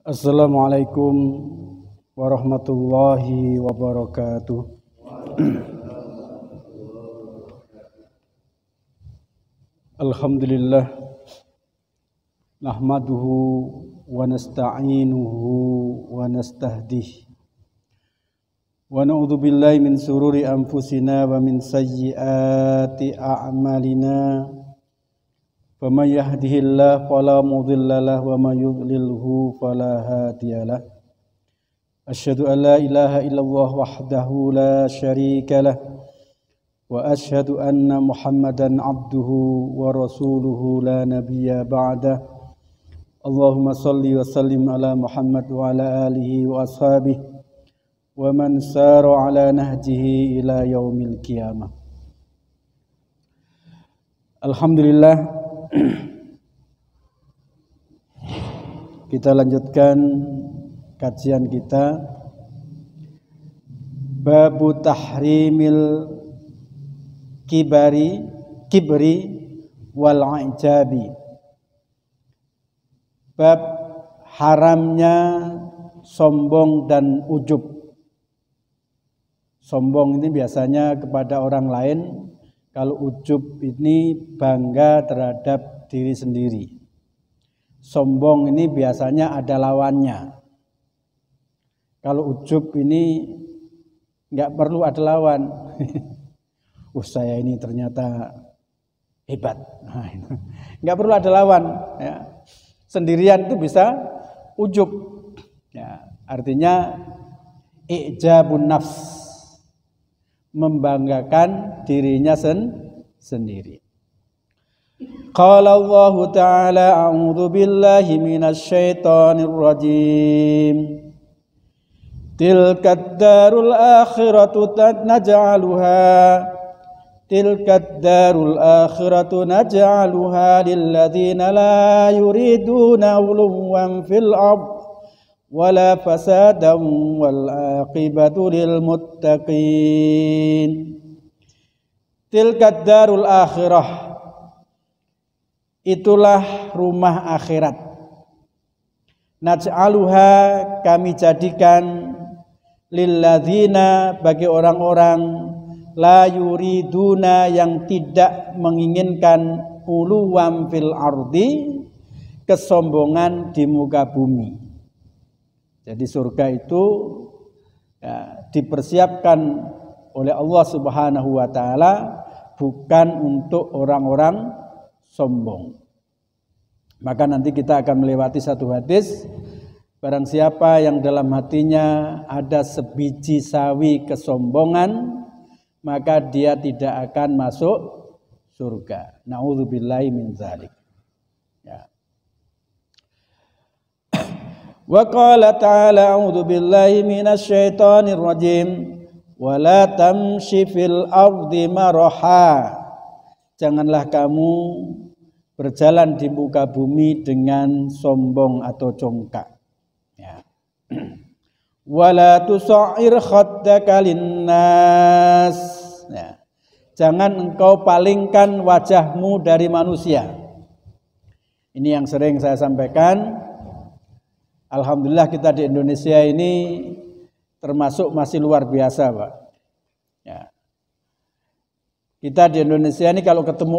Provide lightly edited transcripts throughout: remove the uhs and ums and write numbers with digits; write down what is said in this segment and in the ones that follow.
Assalamualaikum warahmatullahi wabarakatuh. Alhamdulillah nahmaduhu wa nasta'inuhu wa nastahdih wa na'udzu billahi min sururi anfusina wa min sayyiati a'malina. فَمَنْ يَهْدِهِ اللَّهُ فَلَا مُضِلَّ لَهُ وَمَنْ يُضْلِلْهُ فَلَا هَادِيَ لَهُ أَشْهَدُ أَنْ لَا إِلَهَ إِلَّا اللَّهُ وَحْدَهُ لَا شَرِيكَ لَهُ وَأَشْهَدُ أَنَّ مُحَمَّدًا عَبْدُهُ وَرَسُولُهُ لَا نَبِيَّ بَعْدَهُ اللهم صل وسلم على محمد وعلى آله وأصحابه ومن سار على نهجه إلى يوم القيامة. Alhamdulillah, kita lanjutkan kajian kita Babu tahrimil kibri wal ijabi. Bab haramnya sombong dan ujub. Sombong ini biasanya kepada orang lain, kalau ujub ini bangga terhadap diri sendiri. Sombong ini biasanya ada lawannya. Kalau ujub ini nggak perlu ada lawan. Saya ini ternyata hebat. Nggak perlu ada lawan. Ya. Sendirian itu bisa ujub. Ya. Artinya ijabun nafs, membanggakan dirinya sendiri. Qala Allah Ta'ala a'udzu billahi minasy syaithanir rajim. Tilkad darul akhiratu naj'aluha lil ladzina la yuriduna 'uluwan fil ardh wala fasadan wal aqibatu lil muttaqin. Tilkad darul akhirah, itulah rumah akhirat. Naj'aluha, kami jadikan, lilladzina, bagi orang-orang, la yuriduna, yang tidak menginginkan, uluwam fil ardi, kesombongan di muka bumi. Jadi surga itu ya, dipersiapkan oleh Allah Subhanahu wa Ta'ala bukan untuk orang-orang sombong. Maka nanti kita akan melewati satu hadis, barang siapa yang dalam hatinya ada sebiji sawi kesombongan, maka dia tidak akan masuk surga. Na'udzubillahi min dzalik. Ya. Wa qala ta'ala a'udzu billahi minasy syaithanir rajim wa la tamshi fil ardi maraha. Janganlah kamu berjalan di muka bumi dengan sombong atau congkak. Ya. Wala tusa'ir khaddaka linnas. Ya. Jangan engkau palingkan wajahmu dari manusia. Ini yang sering saya sampaikan. Alhamdulillah kita di Indonesia ini termasuk masih luar biasa, Pak. Ya. Kita di Indonesia ini kalau ketemu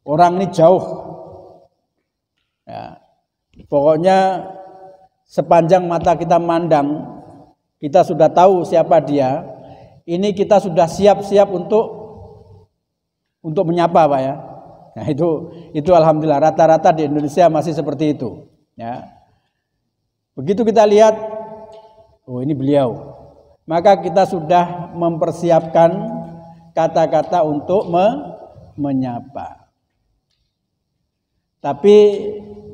orang ini jauh. Ya. Pokoknya sepanjang mata kita mandang, kita sudah tahu siapa dia. Ini kita sudah siap-siap untuk menyapa, Pak ya. Nah, itu alhamdulillah rata-rata di Indonesia masih seperti itu. Ya. Begitu kita lihat, oh ini beliau, maka kita sudah mempersiapkan kata-kata untuk menyapa. Tapi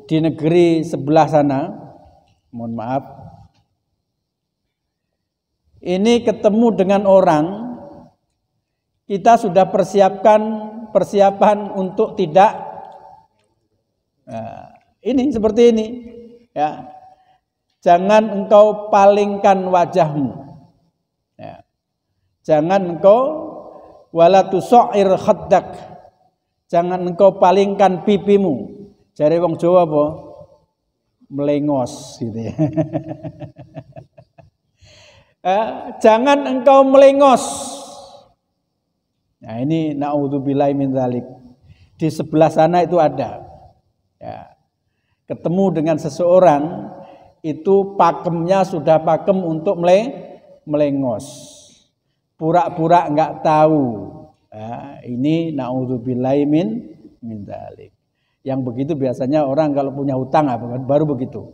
di negeri sebelah sana, mohon maaf, ini ketemu dengan orang, kita sudah persiapan untuk tidak, ini seperti ini, ya. Jangan engkau palingkan wajahmu, ya. Jangan engkau wala tusa'ir khaddak, jangan engkau palingkan pipimu, Jare wong Jawa apa? Melengos gitu ya. Jangan engkau melengos. Nah ini naudzubillahi min dzalik. Di sebelah sana itu ada. Ya. Ketemu dengan seseorang itu pakemnya sudah pakem untuk melengos. Pura-pura enggak tahu. Ya, ini naudzubillahi min dzalik. Yang begitu biasanya orang kalau punya hutang baru begitu.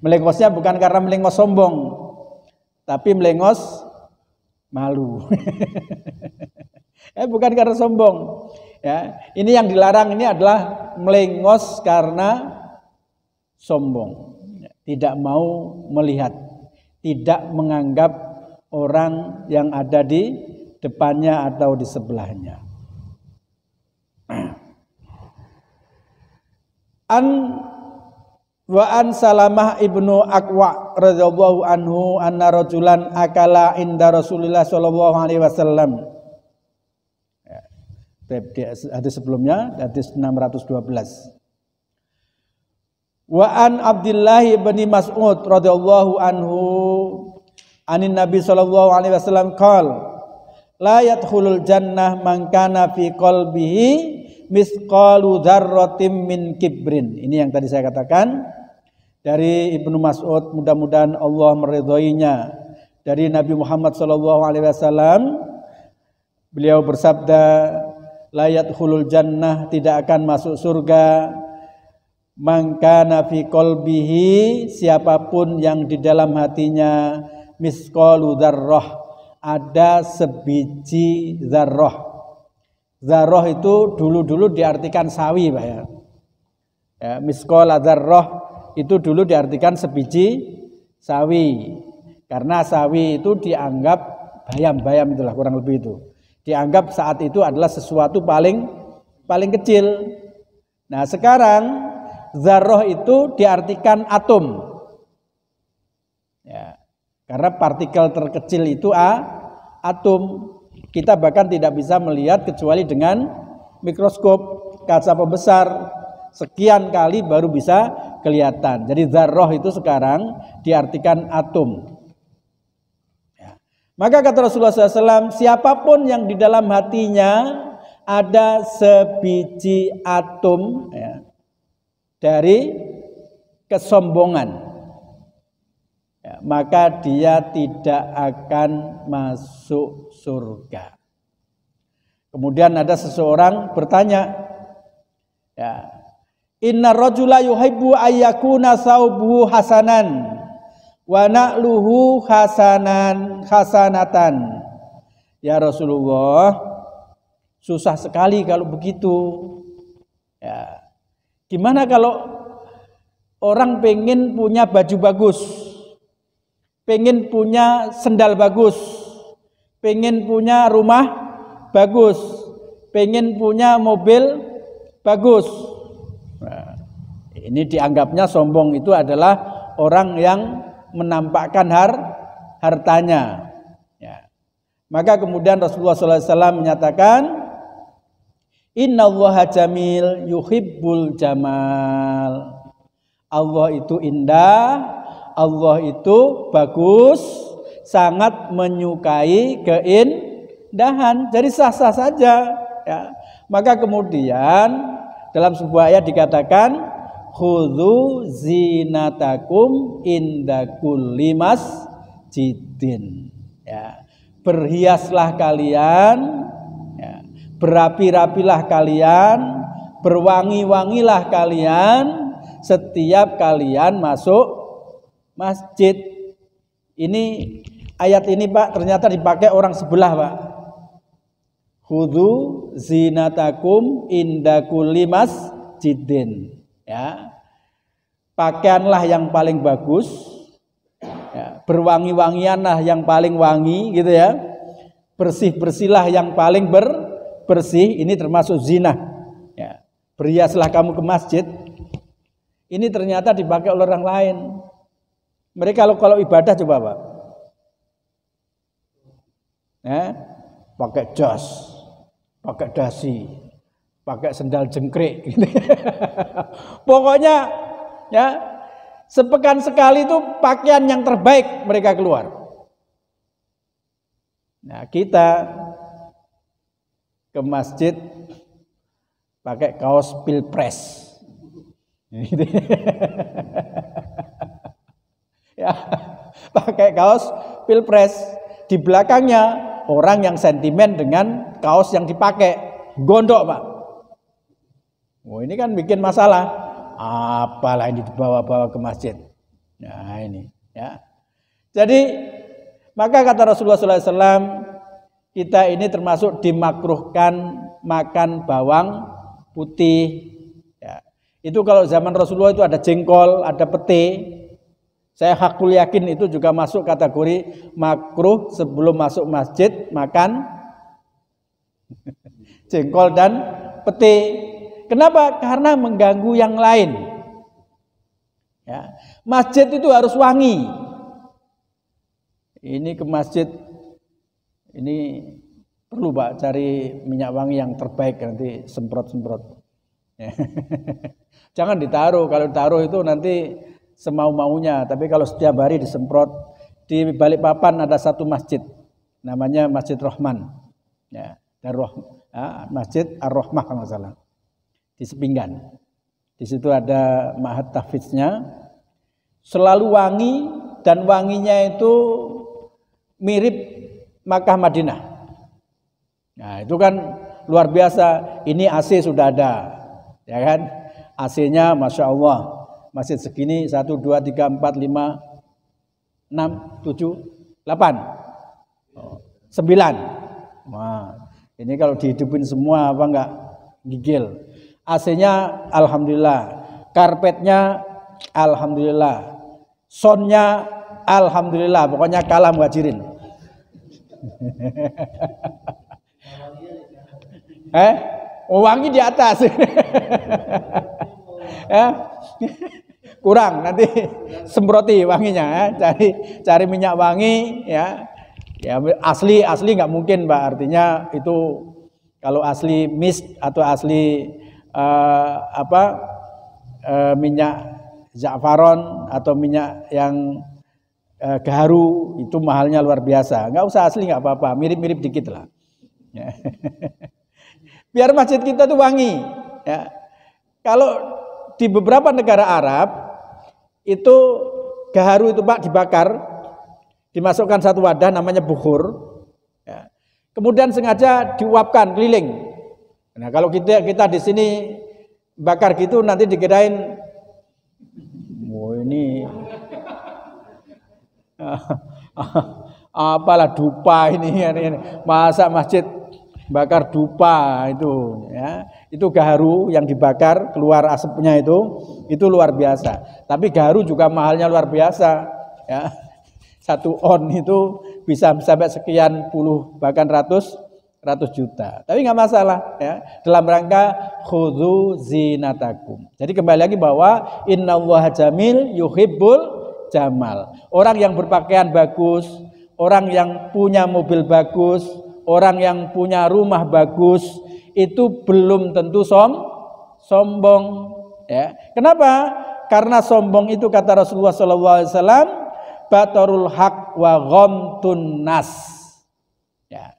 Melengosnya bukan karena melengos sombong, tapi melengos malu. Bukan karena sombong. Ya, ini yang dilarang ini adalah melengos karena sombong. Tidak mau melihat, tidak menganggap orang yang ada di depannya atau di sebelahnya. An Salamah ibnu Aqwa radhiyallahu anhu anna rajulan akala inda Rasulillah sallallahu alaihi wasallam. Hadis sebelumnya hadis 612. Wa an Abdullah bin Mas'ud radhiyallahu anhu anin Nabi sallallahu alaihi wasallam qala la yadkhulul jannah man kana fi qalbihi misqalu dzarratin min kibrin. Ini yang tadi saya katakan dari Ibnu Mas'ud, mudah-mudahan Allah meridhoinya, dari Nabi Muhammad sallallahu alaihi wasallam. Beliau bersabda, la yadkhulul jannah, tidak akan masuk surga, man kana fi qalbihi, siapapun yang di dalam hatinya misqalu dzarrah, ada sebiji zarrah. Zarrah itu dulu diartikan sawi, Pak ya. Misqal dzarrah itu dulu diartikan sebiji sawi. Karena sawi itu dianggap bayam itulah kurang lebih itu. Dianggap saat itu adalah sesuatu paling kecil. Nah, sekarang zarrah itu diartikan atom. Ya. Karena partikel terkecil itu atom. Kita bahkan tidak bisa melihat kecuali dengan mikroskop kaca pembesar. Sekian kali baru bisa kelihatan. Jadi zarrah itu sekarang diartikan atom. Ya. Maka kata Rasulullah SAW, siapapun yang di dalam hatinya ada sebiji atom ya, dari kesombongan, ya, maka dia tidak akan masuk surga. Kemudian ada seseorang bertanya, ya, inna rajula yuhibbu ayyakuna thawbuhu hasanan wa na'luhu hasanatan. Ya Rasulullah, susah sekali kalau begitu. Ya. Gimana kalau orang pengen punya baju bagus, pengen punya sendal bagus, pengen punya rumah bagus, pengen punya mobil bagus. Nah, ini dianggapnya sombong itu adalah orang yang menampakkan hartanya. Ya. Maka kemudian Rasulullah SAW menyatakan, Innallaha jamil yuhibbul jamal. Allah itu indah, Allah itu bagus, sangat menyukai keindahan. Jadi sah-sah saja. Ya. Maka kemudian dalam sebuah ayat dikatakan, khudzu zinatakum inda kulli masjidin. Ya. Berhiaslah kalian, ya. Berapi-rapilah kalian, berwangi-wangilah kalian setiap kalian masuk masjid. Ini ayat ini Pak ternyata dipakai orang sebelah Pak. Khudzu zinatakum inda kulli masjidin. Ya. Pakaianlah yang paling bagus. Ya. Berwangi-wangianlah yang paling wangi gitu ya. Bersih-bersihlah yang paling bersih. Ini termasuk zina. Ya. Berhiaslah kamu ke masjid. Ini ternyata dipakai oleh orang lain. Mereka kalau ibadah coba Pak, pakai jas, pakai dasi, pakai sendal jengkrik gitu. Pokoknya ya sepekan sekali itu pakaian yang terbaik mereka keluar. Nah, kita ke masjid pakai kaos pilpres. Ya, pakai kaos pilpres. Di belakangnya orang yang sentimen dengan kaos yang dipakai, gondok Pak. Oh, ini kan bikin masalah. Apalah ini dibawa-bawa ke masjid. Nah ini ya. Jadi maka kata Rasulullah SAW, kita ini termasuk dimakruhkan makan bawang putih. Ya. Itu kalau zaman Rasulullah itu ada jengkol, ada pete. Saya hakul yakin itu juga masuk kategori makruh sebelum masuk masjid makan jengkol dan pete. Kenapa? Karena mengganggu yang lain. Ya. Masjid itu harus wangi. Ini ke masjid, ini perlu Pak cari minyak wangi yang terbaik, nanti semprot-semprot. Ya. Jangan ditaruh, kalau ditaruh itu nanti semau-maunya. Tapi kalau setiap hari disemprot. Di Balikpapan ada satu masjid, namanya Masjid Rahman. Ya, Masjid Ar-Rahmah kalau salah. Di Sepinggan. Di situ ada ma'had tahfidznya. Selalu wangi dan wanginya itu mirip Makkah Madinah. Nah, itu kan luar biasa. Ini AC sudah ada, ya kan? AC-nya Masya Allah. Masjid segini 1, 2, 3, 4, 5, 6, 7, 8, 9. Wah, ini kalau dihidupin semua apa enggak gigil. AC-nya alhamdulillah, karpetnya alhamdulillah, soundnya alhamdulillah, pokoknya kalah muhajirin. Wangi di atas. Kurang, nanti semproti wanginya, cari minyak wangi ya. Ya asli nggak mungkin Pak, artinya itu kalau asli mist atau asli minyak za'faron atau minyak yang gaharu itu mahalnya luar biasa. Nggak usah asli nggak apa-apa, mirip-mirip dikit lah. Ya. Biar masjid kita tuh wangi. Ya. Kalau di beberapa negara Arab itu gaharu itu Pak dibakar, dimasukkan satu wadah namanya bukhur. Ya. Kemudian sengaja diuapkan keliling. Nah kalau kita di sini bakar gitu nanti dikirain, ini apalah dupa ini. Masa masjid bakar dupa itu ya. Itu gaharu yang dibakar keluar asapnya itu luar biasa. Tapi gaharu juga mahalnya luar biasa ya. 1 on itu bisa sampai sekian puluh bahkan ratus juta. Tapi nggak masalah ya. Dalam rangka khudzu zinatakum. Jadi kembali lagi bahwa innallaha jamil yuhibbul jamal. Orang yang berpakaian bagus, orang yang punya mobil bagus, orang yang punya rumah bagus itu belum tentu sombong ya. Kenapa? Karena sombong itu kata Rasulullah SAW batarul haq wa ghamtun nas. Ya.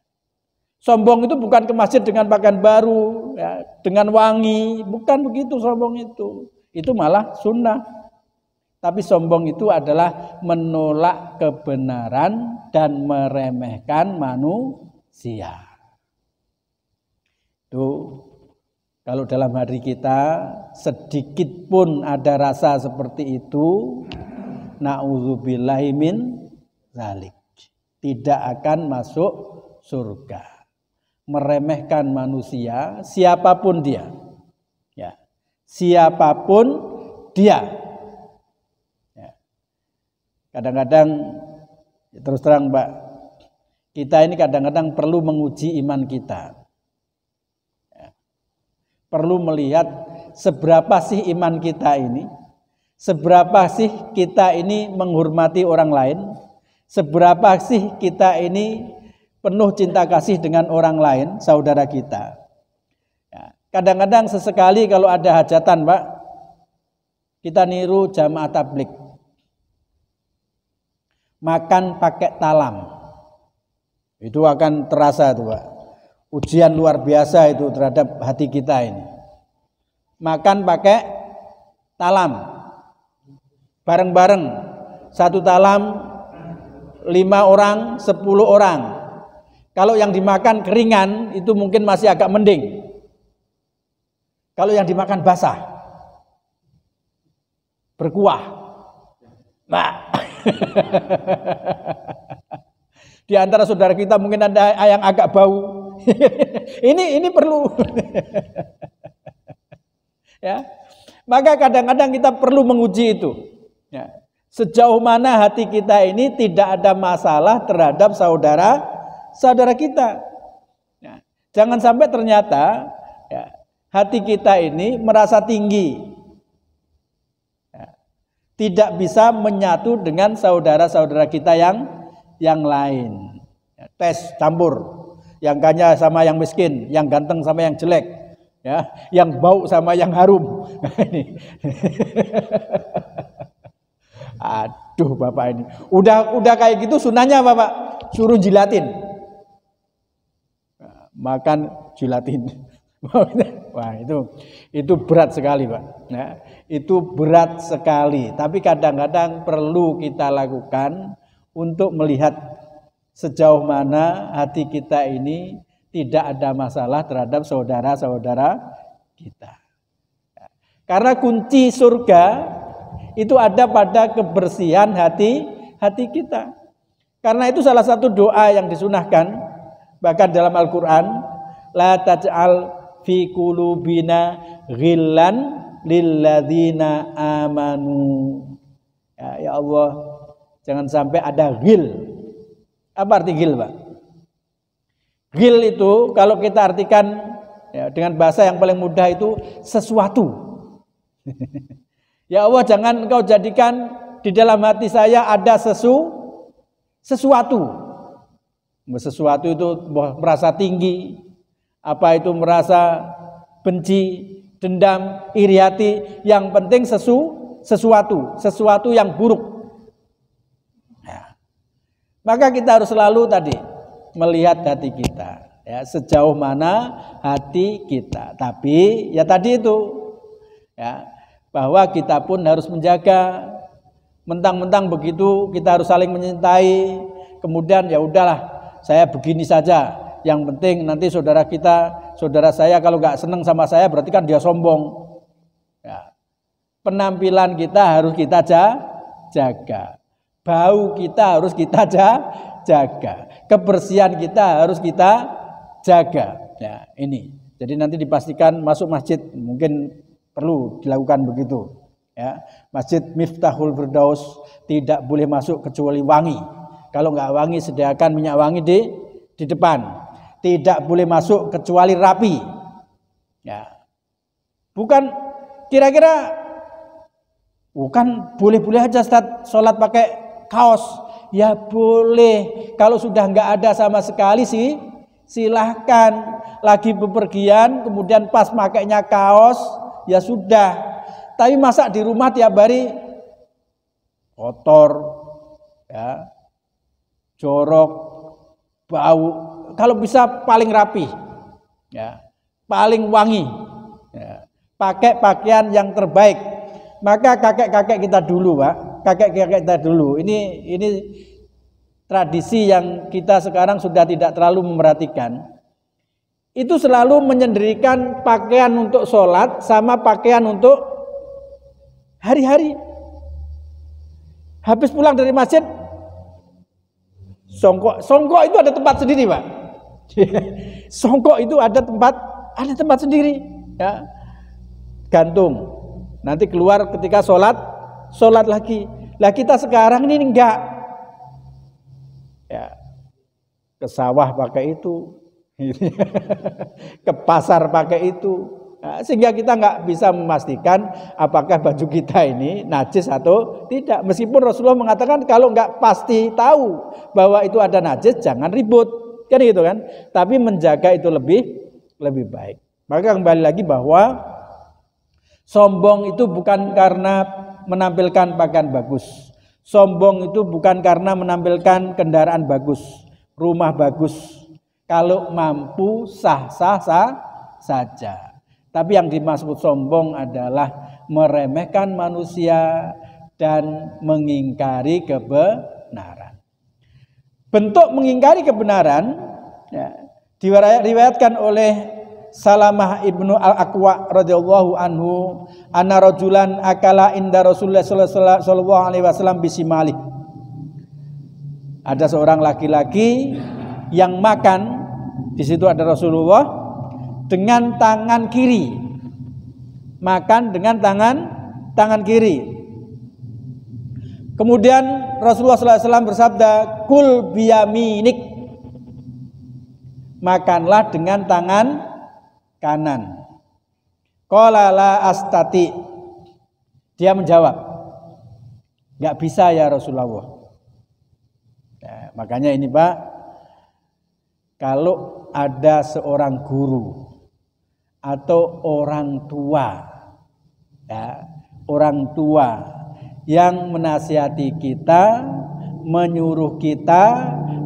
Sombong itu bukan ke masjid dengan pakaian baru, ya, dengan wangi, bukan begitu sombong itu. Itu malah sunnah. Tapi sombong itu adalah menolak kebenaran dan meremehkan manusia. Itu kalau dalam hati kita sedikit pun ada rasa seperti itu, na'udzubillahi min zalik, tidak akan masuk surga. Meremehkan manusia siapapun dia. Ya. Siapapun dia. Ya. Kadang-kadang terus terang Pak, kita ini kadang-kadang perlu menguji iman kita. Ya. Perlu melihat seberapa sih iman kita ini. Seberapa sih kita ini menghormati orang lain? Seberapa sih kita ini penuh cinta kasih dengan orang lain, saudara kita? Ya, Kadang-kadang sesekali kalau ada hajatan, Pak, kita niru jamaah tablik. Makan pakai talam. Itu akan terasa tuh, Pak. Ujian luar biasa itu terhadap hati kita ini. Makan pakai talam. Bareng-bareng. Satu talam 5 orang, 10 orang. Kalau yang dimakan keringan itu mungkin masih agak mending. Kalau yang dimakan basah, berkuah. Nah. Di antara saudara kita mungkin ada yang agak bau. ini perlu. Ya. Maka kadang-kadang kita perlu menguji itu. Ya. Sejauh mana hati kita ini tidak ada masalah terhadap saudara kita. Ya. Jangan sampai ternyata ya, hati kita ini merasa tinggi. Ya. Tidak bisa menyatu dengan saudara-saudara kita yang lain. Ya. Tes, campur. Yang kaya sama yang miskin, yang ganteng sama yang jelek. Ya, yang bau sama yang harum. Aduh Bapak ini. Udah kayak gitu sunahnya Bapak, suruh jilatin. Makan jilatin. Wah, itu berat sekali, Pak. Ya, itu berat sekali. Tapi kadang-kadang perlu kita lakukan untuk melihat sejauh mana hati kita ini tidak ada masalah terhadap saudara-saudara kita. Karena kunci surga itu ada pada kebersihan hati kita. Karena itu salah satu doa yang disunahkan bahkan dalam Al-Qur'an, la taj'al fi qulubina ghillan lilladzina amanu. Ya Allah, jangan sampai ada ghil. Apa arti ghil, Pak? Ghil itu kalau kita artikan ya, dengan bahasa yang paling mudah itu sesuatu. Ya Allah, jangan Engkau jadikan di dalam hati saya ada sesuatu. Sesuatu itu merasa tinggi, apa itu merasa benci, dendam, iri hati. Yang penting sesuatu yang buruk. Nah, maka kita harus selalu tadi melihat hati kita, ya, sejauh mana hati kita. Tapi ya tadi itu, ya, bahwa kita pun harus menjaga. Mentang-mentang begitu kita harus saling mencintai. Kemudian ya udahlah, saya begini saja. Yang penting nanti saudara saya kalau nggak seneng sama saya berarti kan dia sombong. Ya. Penampilan kita harus kita jaga. Bau kita harus kita jaga. Kebersihan kita harus kita jaga. Ya, ini. Jadi nanti dipastikan masuk masjid mungkin perlu dilakukan begitu. Ya, Masjid Miftahul Firdaus tidak boleh masuk kecuali wangi. Kalau nggak wangi sediakan minyak wangi di depan. Tidak boleh masuk kecuali rapi. Ya, bukan kira-kira bukan boleh-boleh aja Ustaz sholat pakai kaos. Ya boleh, kalau sudah nggak ada sama sekali sih silahkan. Lagi bepergian kemudian pas makainya kaos ya sudah. Tapi masa di rumah tiap hari kotor, ya, jorok, bau. Kalau bisa paling rapi, ya, paling wangi, ya, pakai pakaian yang terbaik. Maka kakek-kakek kita dulu, Pak, kakek-kakek kita dulu. Ini tradisi yang kita sekarang sudah tidak terlalu memerhatikan. Itu selalu menyendirikan pakaian untuk sholat sama pakaian untuk hari-hari. Habis pulang dari masjid, songkok itu ada tempat sendiri, Pak. Songkok itu ada tempat sendiri, ya. Gantung. Nanti keluar ketika sholat lagi. Lah kita sekarang ini enggak. Ya. Ke sawah pakai itu. Ke pasar pakai itu. Nah, sehingga kita nggak bisa memastikan apakah baju kita ini najis atau tidak. Meskipun Rasulullah mengatakan kalau nggak pasti tahu bahwa itu ada najis jangan ribut, kan gitu kan. Tapi menjaga itu lebih baik. Maka kembali lagi bahwa sombong itu bukan karena menampilkan pakaian bagus. Sombong itu bukan karena menampilkan kendaraan bagus, rumah bagus. Kalau mampu sah-sah saja. Tapi yang dimaksud sombong adalah meremehkan manusia dan mengingkari kebenaran. Bentuk mengingkari kebenaran ya, diriwayatkan oleh Salamah ibnu al-Aqwa radhiyallahu anhu, anna rajulan akala inda Rasulullah sallallahu alaihi wasallam bisimali. Ada seorang laki-laki yang makan, di situ ada Rasulullah dengan tangan kiri. Makan dengan tangan kiri. Kemudian Rasulullah SAW bersabda, kul biyaminik, makanlah dengan tangan kanan. Qala la astati, dia menjawab, nggak bisa ya Rasulullah. Nah, makanya ini Pak, kalau ada seorang guru atau orang tua, ya, orang tua yang menasihati kita, menyuruh kita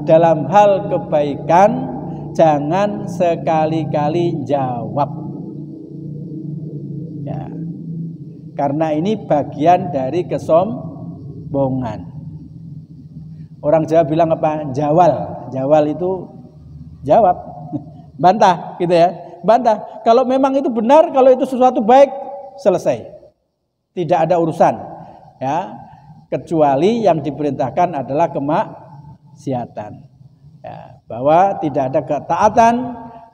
dalam hal kebaikan, jangan sekali-kali jawab. Ya, karena ini bagian dari kesombongan. Orang Jawa bilang apa? Jawal. Jawal itu jawab, bantah gitu ya. Bantah. Kalau memang itu benar, kalau itu sesuatu baik, selesai. Tidak ada urusan. Ya, kecuali yang diperintahkan adalah kemaksiatan. Ya, bahwa tidak ada ketaatan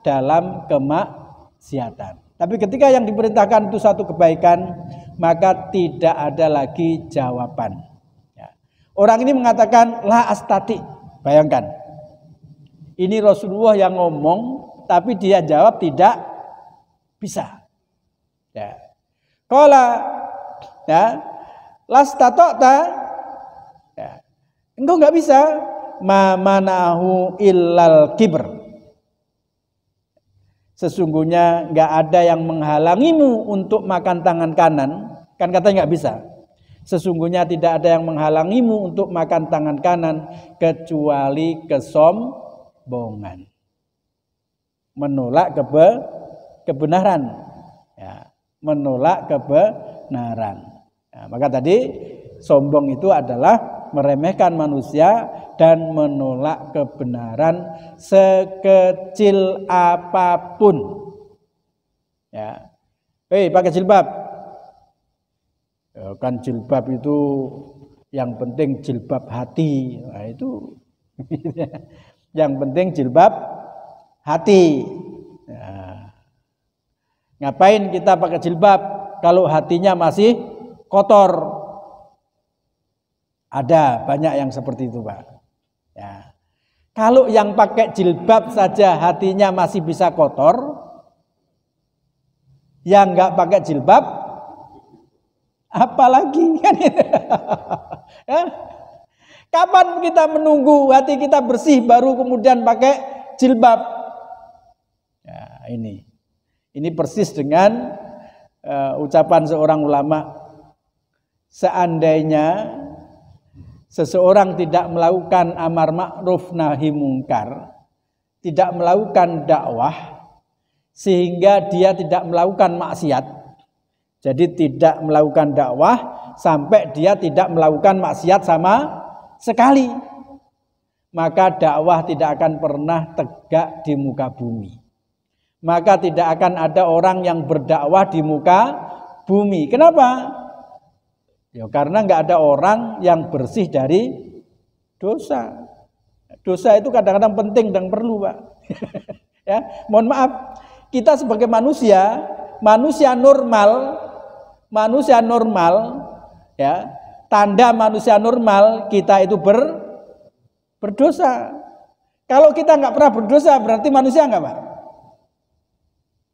dalam kemaksiatan. Tapi ketika yang diperintahkan itu satu kebaikan, maka tidak ada lagi jawaban. Ya. Orang ini mengatakan la astati. Bayangkan. Ini Rasulullah yang ngomong, tapi dia jawab tidak bisa. Ya. Qala ya, lastata'ta, ya, engkau nggak bisa, ma manahu illal kibr. Sesungguhnya nggak ada yang menghalangimu untuk makan tangan kanan, kan katanya nggak bisa. Sesungguhnya tidak ada yang menghalangimu untuk makan tangan kanan kecuali kesombongan, menolak kebenaran, ya, menolak kebenaran. Ya, maka tadi sombong itu adalah meremehkan manusia dan menolak kebenaran sekecil apapun. Ya, pakai jilbab. Ya, kan jilbab itu yang penting jilbab hati. Nah, itu yang penting jilbab hati. Ya. Ngapain kita pakai jilbab kalau hatinya masih kotor? Ada banyak yang seperti itu, Pak. Ya. Kalau yang pakai jilbab saja hatinya masih bisa kotor, yang nggak pakai jilbab, apalagi kan? Ya. Kapan kita menunggu hati kita bersih baru kemudian pakai jilbab? Ya, ini persis dengan ucapan seorang ulama, seandainya seseorang tidak melakukan amar ma'ruf nahi mungkar, tidak melakukan dakwah, sehingga dia tidak melakukan maksiat, jadi tidak melakukan dakwah sampai dia tidak melakukan maksiat sama sekali, maka dakwah tidak akan pernah tegak di muka bumi. Maka tidak akan ada orang yang berdakwah di muka bumi. Kenapa? Ya, karena nggak ada orang yang bersih dari dosa. Dosa itu kadang-kadang penting dan perlu, Pak. Ya, mohon maaf, kita sebagai manusia normal, ya, tanda manusia normal kita itu berdosa. Kalau kita nggak pernah berdosa, berarti manusia nggak, Pak?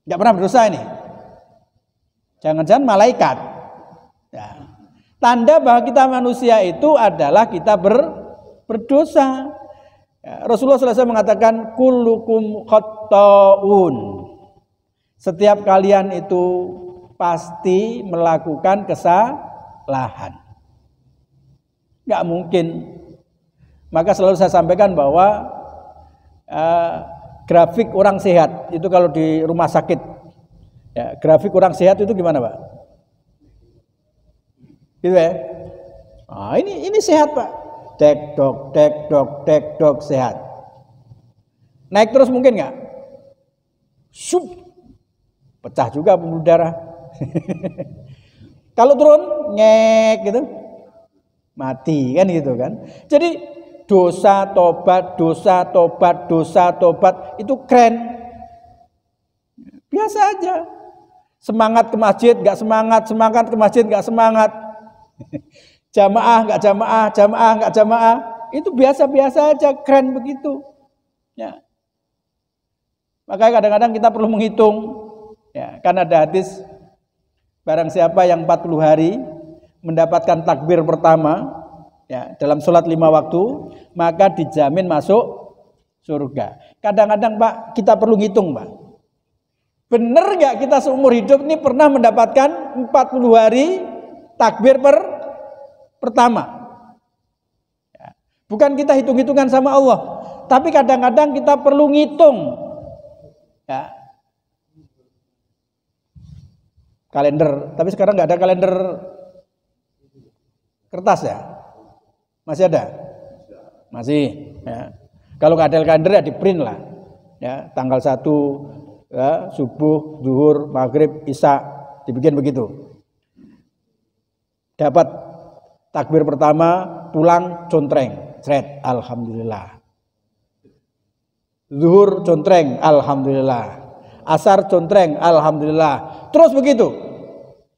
Nggak pernah berdosa ini. Jangan-jangan malaikat. Ya. Tanda bahwa kita manusia itu adalah kita berdosa. Ya, Rasulullah SAW mengatakan kullukum khatta'un. Setiap kalian itu pasti melakukan kesalahan. Nggak mungkin. Maka selalu saya sampaikan bahwa grafik orang sehat itu kalau di rumah sakit, ya, grafik orang sehat itu gimana, Pak? Gitu ya? Nah, ini sehat, Pak. Tek dok sehat. Naik terus mungkin nggak? Sup, pecah juga pembuluh darah. Kalau turun ngek gitu, mati kan gitu kan. Jadi dosa tobat itu keren. Biasa aja. Semangat ke masjid nggak semangat, semangat ke masjid nggak semangat. Jamaah nggak jamaah, jamaah nggak jamaah, itu biasa-biasa aja, keren begitu. Ya. Makanya kadang-kadang kita perlu menghitung, ya, kan ada hadis, barang siapa yang 40 hari mendapatkan takbir pertama, ya, dalam sholat 5 waktu, maka dijamin masuk surga. Kadang-kadang Pak, kita perlu ngitung Pak. Bener nggak kita seumur hidup ini pernah mendapatkan 40 hari takbir pertama? Ya. Bukan kita hitung-hitungan sama Allah, tapi kadang-kadang kita perlu ngitung. Ya. Kalender, tapi sekarang nggak ada kalender kertas ya? Masih ada? Masih. Ya. Kalau nggak ada kalender ya di print lah. Ya, tanggal 1 ya, subuh, zuhur, maghrib, isya, dibikin begitu. Dapat takbir pertama, pulang contreng, sret, alhamdulillah. Zuhur contreng, alhamdulillah. Asar contreng, alhamdulillah. Terus begitu.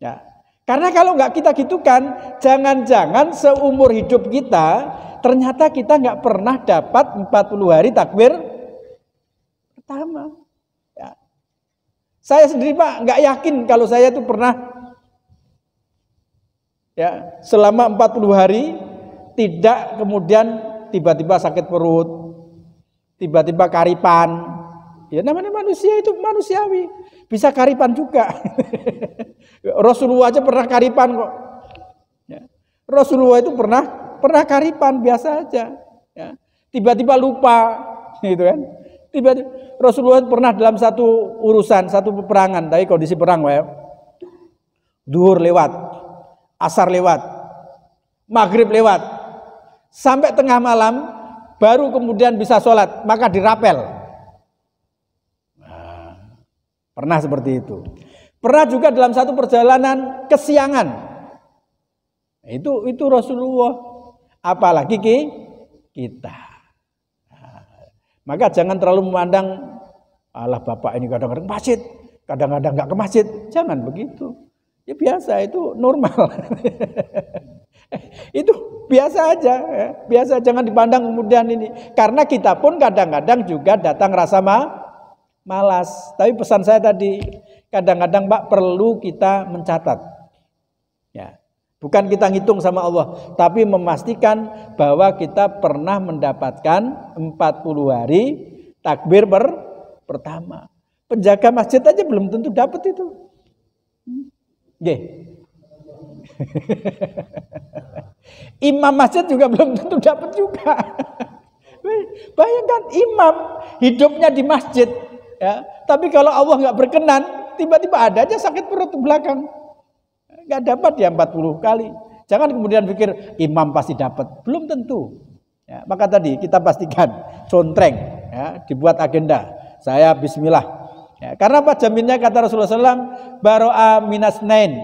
Ya. Karena kalau nggak kita gitukan, jangan-jangan seumur hidup kita ternyata kita nggak pernah dapat 40 hari takbir pertama. Ya. Saya sendiri Pak nggak yakin kalau saya itu pernah, ya, selama 40 hari tidak kemudian tiba-tiba sakit perut, tiba-tiba karipan. Ya namanya manusia itu manusiawi, bisa karipan juga. Rasulullah aja pernah karipan kok. Ya. Rasulullah itu pernah karipan biasa aja. Ya. Tiba-tiba lupa, gitu kan? Tiba-tiba Rasulullah pernah dalam satu urusan, satu peperangan, tapi kondisi perang, ya. Duhur lewat, asar lewat, maghrib lewat, sampai tengah malam baru kemudian bisa sholat, maka dirapel. Pernah seperti itu. Pernah juga dalam satu perjalanan kesiangan. Itu Rasulullah. Apalagi kita. Maka jangan terlalu memandang, alah bapak ini kadang-kadang ke masjid, kadang-kadang nggak ke masjid. Jangan begitu. Ya biasa, itu normal. Itu biasa aja. Ya. Biasa, jangan dipandang kemudian ini. Karena kita pun kadang-kadang juga datang rasa malas. Tapi pesan saya tadi, kadang-kadang Pak perlu kita mencatat. Ya. Bukan kita ngitung sama Allah, tapi memastikan bahwa kita pernah mendapatkan 40 hari takbir pertama. Penjaga masjid aja belum tentu dapat itu. Nggih. Imam masjid juga belum tentu dapat juga. Bayangkan imam hidupnya di masjid, ya, tapi kalau Allah nggak berkenan, tiba-tiba ada aja sakit perut di belakang, nggak dapat ya 40 kali. Jangan kemudian pikir imam pasti dapat, belum tentu. Ya, maka tadi kita pastikan contreng, ya, dibuat agenda. Saya Bismillah. Ya, karena apa jaminnya kata Rasulullah SAW, baro'a minasnain,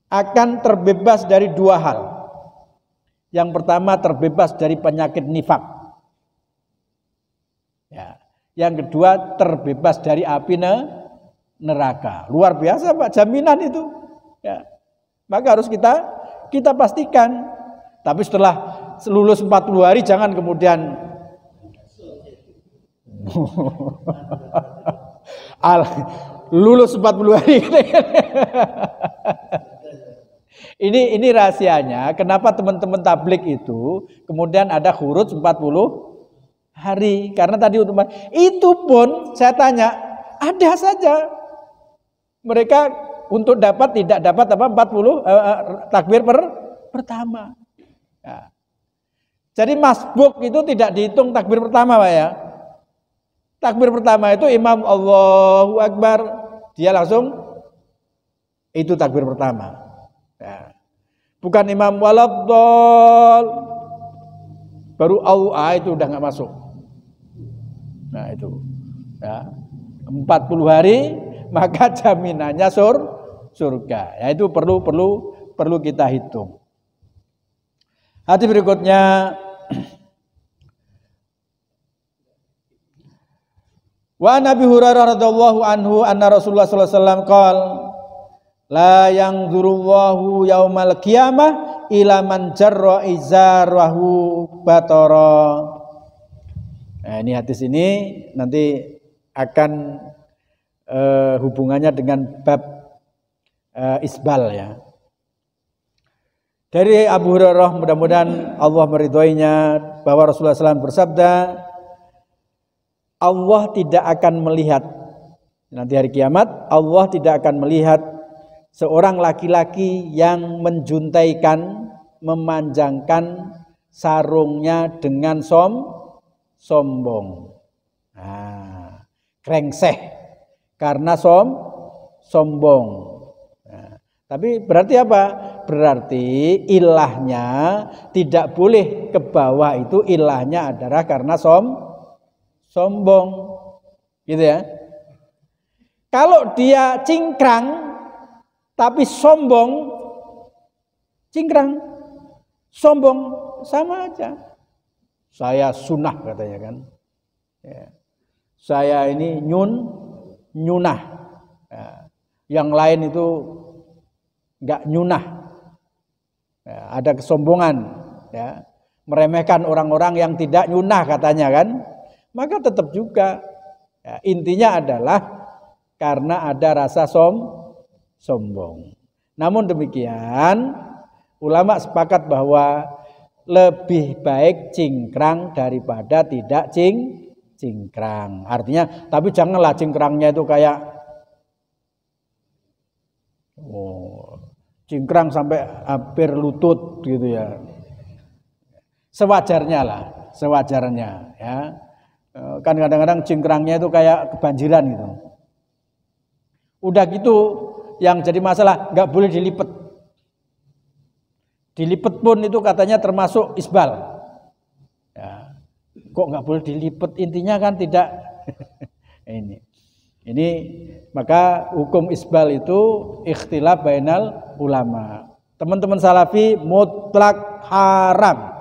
akan terbebas dari 2 hal. Yang pertama terbebas dari penyakit nifak. Ya. Yang kedua terbebas dari api neraka. Luar biasa Pak jaminan itu. Ya. Maka harus kita pastikan. Tapi setelah lulus 40 hari jangan kemudian lulus 40 hari. Ini rahasianya kenapa teman-teman tablik itu kemudian ada khuruz 40 hari. Karena tadi itu pun saya tanya, Ada saja mereka untuk dapat tidak dapat 40 takbir pertama. Ya. Jadi masbuk itu tidak dihitung takbir pertama, Pak ya. Takbir pertama itu imam Allahu Akbar, dia langsung itu takbir pertama. Ya. Bukan imam waladdall baru Allah itu udah nggak masuk. Nah itu. Ya. 40 hari maka jaminannya surga. Ya itu perlu kita hitung. Hadis berikutnya, wa Nabi Hurairah radhiyallahu anhu anna Rasulullah sallallahu alaihi wasallam qala la yanzurullahu yaumal qiyamah ila man jarra izarahu batara. Nah, ini hadis ini nanti akan hubungannya dengan bab isbal ya. Dari Abu Hurairah, mudah-mudahan Allah meridhoinya, bahwa Rasulullah SAW bersabda, Allah tidak akan melihat nanti hari kiamat, Allah tidak akan melihat seorang laki-laki yang menjuntaikan, memanjangkan sarungnya dengan sombong. Nah, krengseh karena sombong. Nah, tapi berarti apa? Berarti ilahnya tidak boleh ke bawah, itu ilahnya adalah karena sombong. Gitu ya. Kalau dia cingkrang tapi sombong, cingkrang, sombong, sama aja. Saya sunnah katanya kan. Ya. Saya ini nyunah. Ya. Yang lain itu enggak nyunah. Ya, ada kesombongan, ya, meremehkan orang-orang yang tidak nyunah katanya kan, maka tetap juga ya, intinya adalah karena ada rasa sombong. Namun demikian ulama sepakat bahwa lebih baik cingkrang daripada tidak cingkrang. Artinya, tapi janganlah cingkrangnya itu kayak cingkrang sampai hampir lutut gitu ya. Sewajarnya lah, sewajarnya ya. Kan kadang-kadang cingkrangnya itu kayak kebanjiran gitu. Udah gitu yang jadi masalah nggak boleh dilipet. Dilipet pun itu katanya termasuk isbal. Ya. Kok nggak boleh dilipet? Intinya kan tidak Ini maka hukum isbal itu ikhtilaf bainal ulama. Teman-teman salafi mutlak haram.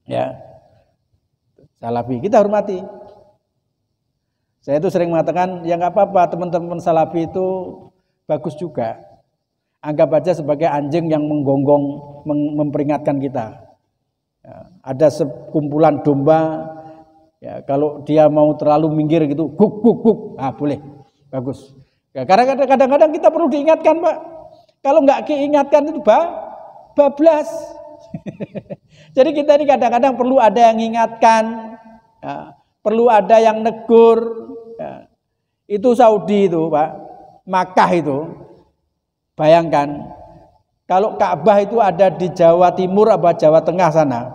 Ya. Salafi kita hormati. Saya itu sering mengatakan ya nggak apa-apa, teman-teman salafi itu bagus juga. Anggap aja sebagai anjing yang menggonggong, memperingatkan kita. Ya, ada sekumpulan domba. Ya, kalau dia mau terlalu minggir gitu, guk, boleh, bagus. Ya, karena kadang-kadang kita perlu diingatkan, Pak. Kalau nggak diingatkan itu bablas. Jadi kita ini kadang-kadang perlu ada yang mengingatkan, ya, perlu ada yang negur. Ya. Itu Saudi itu, Pak, Makkah itu, bayangkan kalau Ka'bah itu ada di Jawa Timur atau Jawa Tengah sana,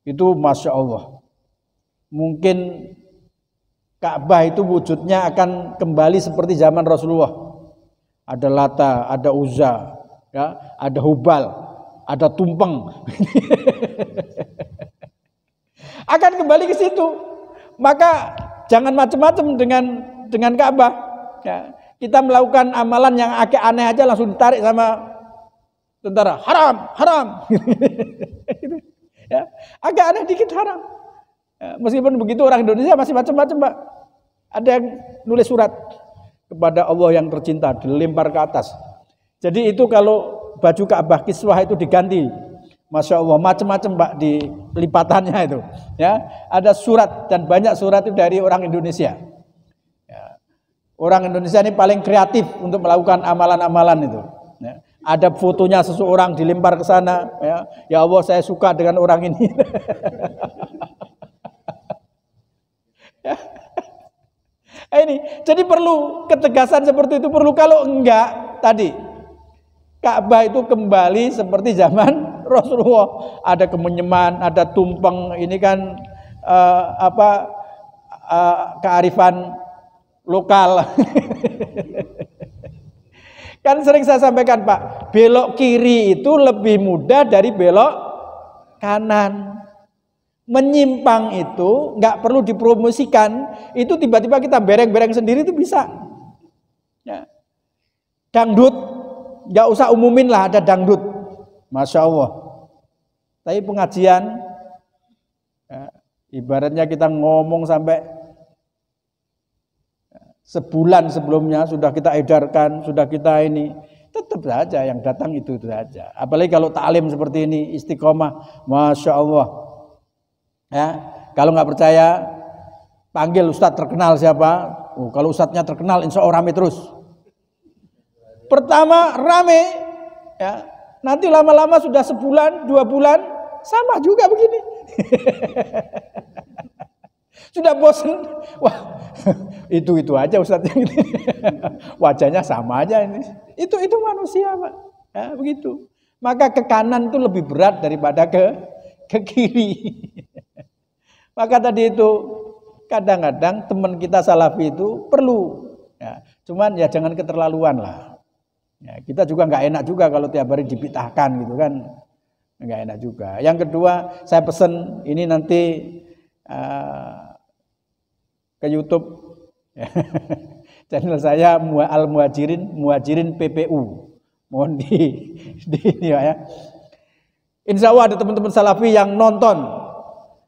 itu Masya Allah. Mungkin Ka'bah itu wujudnya akan kembali seperti zaman Rasulullah. Ada Lata, ada Uzza, ya, ada Hubal, ada Tumpeng. Akan kembali ke situ. Maka jangan macam-macam dengan Ka'bah. Ya, kita melakukan amalan yang agak aneh aja langsung ditarik sama tentara. Haram. Ya, agak aneh dikit haram. Ya, meskipun begitu orang Indonesia masih macam-macam, Pak. Ada yang nulis surat kepada Allah yang tercinta, dilempar ke atas. Jadi itu kalau baju Ka'bah kiswah itu diganti, Masya Allah, macam-macam, Pak, di lipatannya itu. Ya, ada surat dan banyak surat itu dari orang Indonesia. Ya, orang Indonesia ini paling kreatif untuk melakukan amalan-amalan itu. Ya, ada fotonya seseorang dilempar ke sana. Ya Allah, saya suka dengan orang ini. Ini jadi perlu ketegasan seperti itu perlu. Kalau enggak tadi Ka'bah itu kembali seperti zaman Rasulullah, ada kemenyeman, ada tumpeng, ini kan kearifan lokal. Kan sering saya sampaikan Pak, belok kiri itu lebih mudah dari belok kanan. Menyimpang itu nggak perlu dipromosikan, itu tiba-tiba kita bereng-bereng sendiri itu bisa. Ya. Dangdut, nggak usah umumin lah ada dangdut, Masya Allah. Tapi pengajian, ya, ibaratnya kita ngomong sampai sebulan sebelumnya sudah kita edarkan, sudah kita ini, tetap saja yang datang itu saja. Apalagi kalau taklim seperti ini, istiqomah, Masya Allah. Ya, kalau nggak percaya, panggil ustadz terkenal siapa. Kalau ustadznya terkenal, insya Allah rame terus. Pertama rame, ya, nanti lama-lama sudah sebulan, 2 bulan, sama juga begini. Sudah bosan, wah itu aja ustadznya. Wajahnya sama aja ini. Itu manusia Pak, ya, begitu. Maka ke kanan itu lebih berat daripada ke kiri. Maka tadi itu kadang-kadang teman kita salafi itu perlu, ya, cuman ya jangan keterlaluan lah. Ya, kita juga nggak enak juga kalau tiap hari dibid'ahkan gitu kan, nggak enak juga. Yang kedua saya pesen ini nanti ke YouTube, ya. Channel saya Muhajirin PPU, mohon di ya. Insya Allah ada teman-teman salafi yang nonton.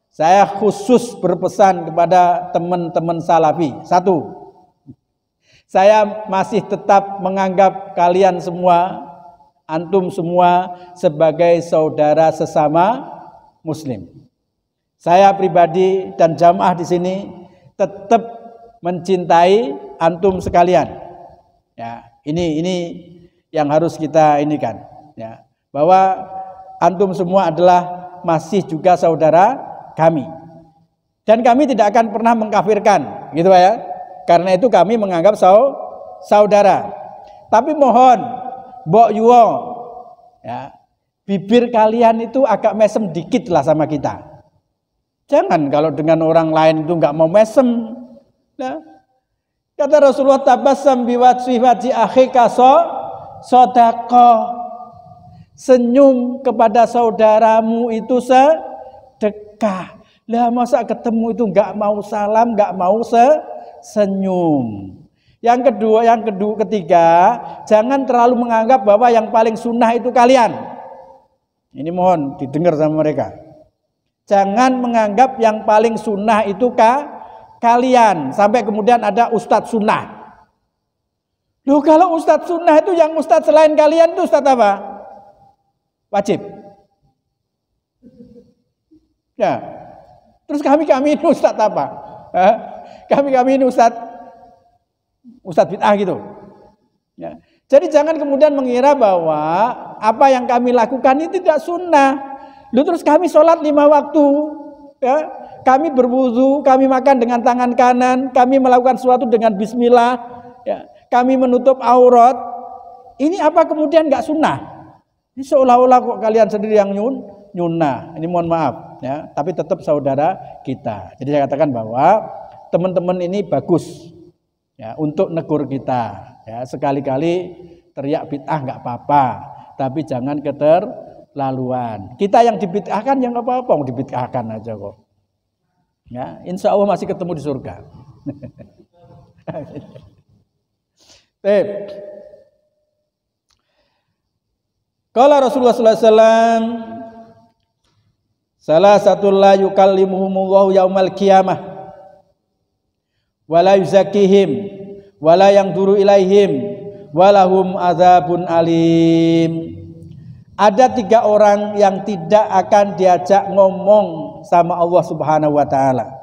Saya khusus berpesan kepada teman-teman salafi. 1, saya masih tetap menganggap kalian semua, antum semua sebagai saudara sesama muslim. Saya pribadi dan jamaah di sini tetap mencintai antum sekalian. Ya, ini yang harus kita inikan, ya, bahwa antum semua adalah masih juga saudara kami, dan kami tidak akan pernah mengkafirkan, gitu ya. Karena itu kami menganggap saudara. Tapi mohon, Mbok Yuwo, ya, bibir kalian itu agak mesem dikit lah sama kita. Jangan kalau dengan orang lain itu nggak mau mesem. Nah, kata Rasulullah, tabassam biwajhi wajhi akhika sodaqah. Senyum kepada saudaramu itu sedekah. Lah masa ketemu itu nggak mau salam, nggak mau senyum. Yang ketiga, jangan terlalu menganggap bahwa yang paling sunnah itu kalian. Ini mohon didengar sama mereka. Jangan menganggap yang paling sunnah itu kalian. Sampai kemudian ada ustadz sunnah. Loh, kalau ustadz sunnah itu yang ustadz selain kalian itu ustadz apa? Wajib. Ya. Terus kami ini ustadz apa? Kami ini ustadz bid'ah gitu. Ya. Jadi jangan kemudian mengira bahwa apa yang kami lakukan itu tidak sunnah. Lalu terus kami sholat 5 waktu, ya. Kami berwudu, kami makan dengan tangan kanan, kami melakukan sesuatu dengan bismillah, ya. Kami menutup aurat. Ini apa kemudian nggak sunnah? Ini seolah-olah kok kalian sendiri yang nyunnah. Ini mohon maaf, ya. Tapi tetap saudara kita. Jadi saya katakan bahwa teman-teman ini bagus, ya, untuk negur kita. Ya, sekali-kali teriak bid'ah nggak apa-apa, tapi jangan keterlaluan. Kita yang dibid'ahkan yang nggak apa-apa, mau dibid'ahkan aja kok. Ya, insya Allah masih ketemu di surga. Qala Rasulullah sallallahu alaihi wasallam, salah satu la yukallimuhumullahu yaumal qiyamah wala yuzakihim wala yanzuru ilaihim walahum adzabun alim. Ada 3 orang yang tidak akan diajak ngomong sama Allah Subhanahu wa taala.